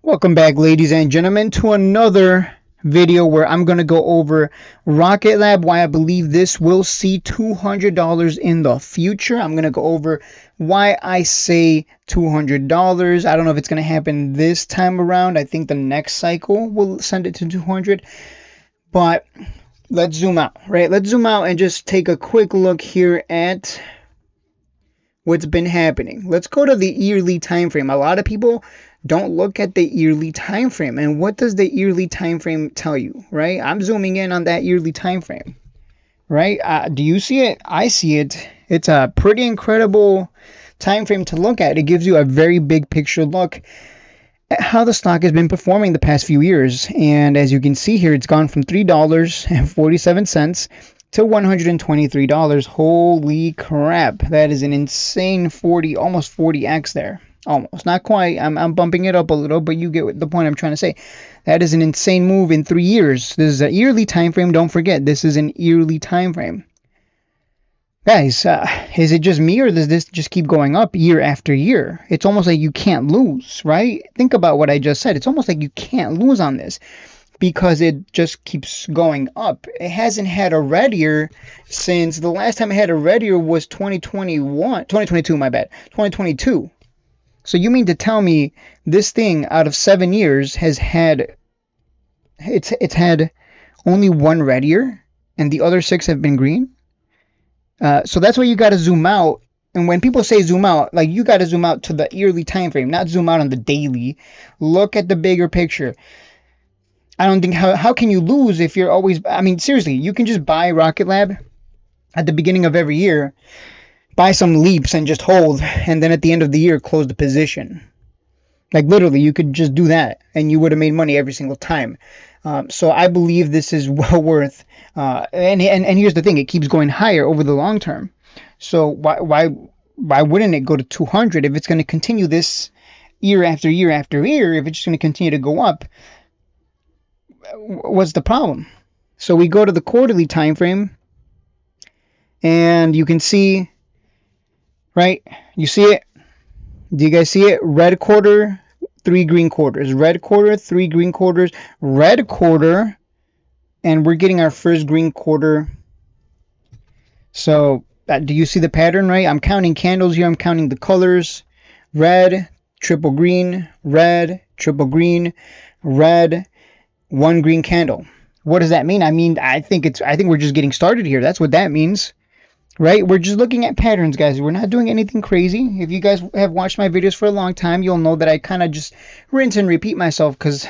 Welcome back, ladies and gentlemen, to another video where I'm going to go over Rocketlab, why I believe this will see $200 in the future. I'm going to go over why I say $200. I don't know if it's going to happen this time around. I think the next cycle will send it to 200. But let's zoom out, right? Let's zoom out and just take a quick look here at what's been happening. Let's go to the yearly time frame. A lot of people don't look at the yearly time frame. And what does the yearly time frame tell you, right? I'm zooming in on that yearly time frame, right? Do you see it? I see it. It's a pretty incredible time frame to look at. It gives you a very big picture look at how the stock has been performing the past few years. And as you can see here, it's gone from $3.47 to $123. Holy crap. That is an insane almost 40x there. Almost, not quite. I'm bumping it up a little, but you get the point I'm trying to say. That is an insane move in 3 years. This is a yearly time frame. Don't forget, this is an yearly time frame. Guys, is it just me, or does this just keep going up year after year? It's almost like you can't lose, right? Think about what I just said. It's almost like you can't lose on this because it just keeps going up. It hasn't had a red year since the last time it had a red year was 2022, my bad, 2022. So you mean to tell me this thing out of 7 years has had, it's had only one red year and the other 6 have been green? So that's why you got to zoom out. And when people say zoom out, like, you got to zoom out to the yearly time frame, not zoom out on the daily. Look at the bigger picture. I don't think, how can you lose if you're always, I mean, seriously, you can just buy Rocketlab at the beginning of every year, buy some leaps and just hold, and then at the end of the year close the position. Like, literally, you could just do that and you would have made money every single time. So I believe this is well worth, and here's the thing, it keeps going higher over the long term. So why wouldn't it go to 200 if it's going to continue this year after year after year? If it's just going to continue to go up, what's the problem? So we go to the quarterly time frame, and you can see, right? You see it? Do you guys see it? Red quarter, 3 green quarters. Red quarter, 3 green quarters. Red quarter, and we're getting our first green quarter. So do you see the pattern, right? I'm counting candles here. I'm counting the colors. Red, triple green, red, triple green, red, 1 green candle. What does that mean? I think we're just getting started here. That's what that means. Right? We're just looking at patterns, guys. We're not doing anything crazy. If you guys have watched my videos for a long time, you'll know that I kind of just rinse and repeat myself because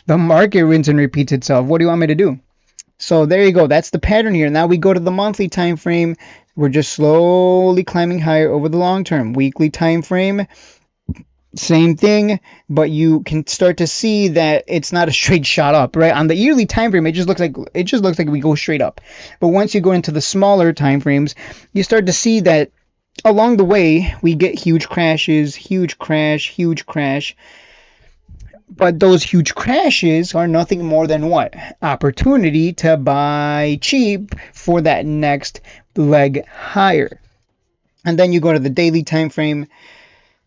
the market rinse and repeats itself. What do you want me to do? So there you go. That's the pattern here. Now we go to the monthly time frame. We're just slowly climbing higher over the long term. Weekly time frame, same thing, but you can start to see that it's not a straight shot up, right? On the yearly time frame, it just looks like we go straight up. But once you go into the smaller time frames, you start to see that along the way we get huge crashes, huge crash, huge crash. But those huge crashes are nothing more than what? Opportunity to buy cheap for that next leg higher. And then you go to the daily time frame,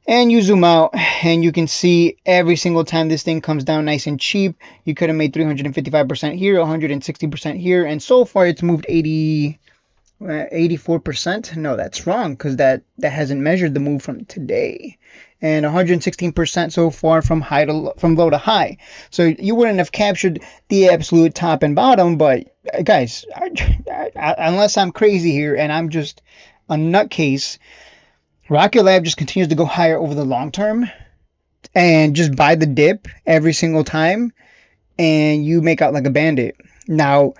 and you zoom out, and you can see every single time this thing comes down nice and cheap, you could have made 355% here, 160% here, and so far it's moved 84%. No, that's wrong, because that hasn't measured the move from today. And 116% so far from low to high. So you wouldn't have captured the absolute top and bottom, but guys, unless I'm crazy here and I'm just a nutcase, Rocketlab just continues to go higher over the long term, and just buy the dip every single time, and you make out like a bandit. Now,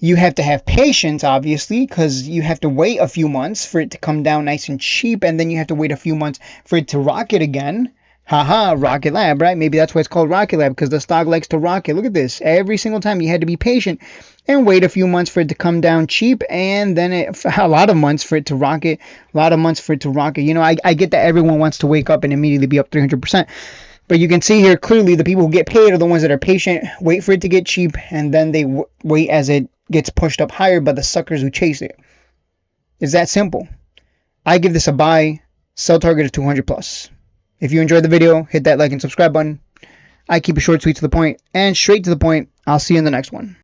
you have to have patience, obviously, because you have to wait a few months for it to come down nice and cheap, and then you have to wait a few months for it to rocket again. Haha, Rocketlab, right? Maybe that's why it's called Rocketlab, because the stock likes to rocket. Look at this. Every single time you had to be patient and wait a few months for it to come down cheap, and then a lot of months for it to rocket, You know, I get that everyone wants to wake up and immediately be up 300%. But you can see here clearly the people who get paid are the ones that are patient, wait for it to get cheap, and then they wait as it gets pushed up higher by the suckers who chase it. It's that simple. I give this a buy. Sell target of 200 plus. If you enjoyed the video, hit that like and subscribe button. I keep it short, sweet, to the point, and straight to the point. I'll see you in the next one.